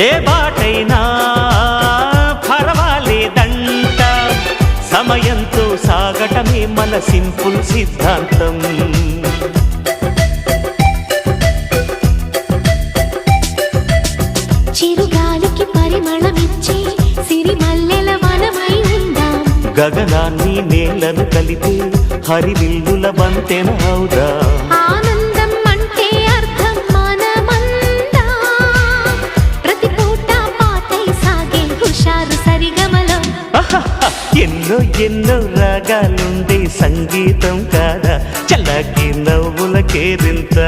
ఏ బాటైనా పర్వాలేదంట, సమయంతో సాగటమే మన సింపుల్ సిద్ధాంతం. చిరుగాలికి పరిమళమిచ్చే సిరిమల్లెల వనమై ఉందాం, గగనాన్ని నేలను కలిపే హరివిల్లుల బంతెన అవుదాం. ఆనందం అంటే అర్థం మనమందా, ప్రతి పూట పాతై సాగే హుషారు సరిగమలో. ఎన్నో ఎన్నో రాగాలుండే సంగీతం కాదా, చల్లకి నవ్వుల కేరింత.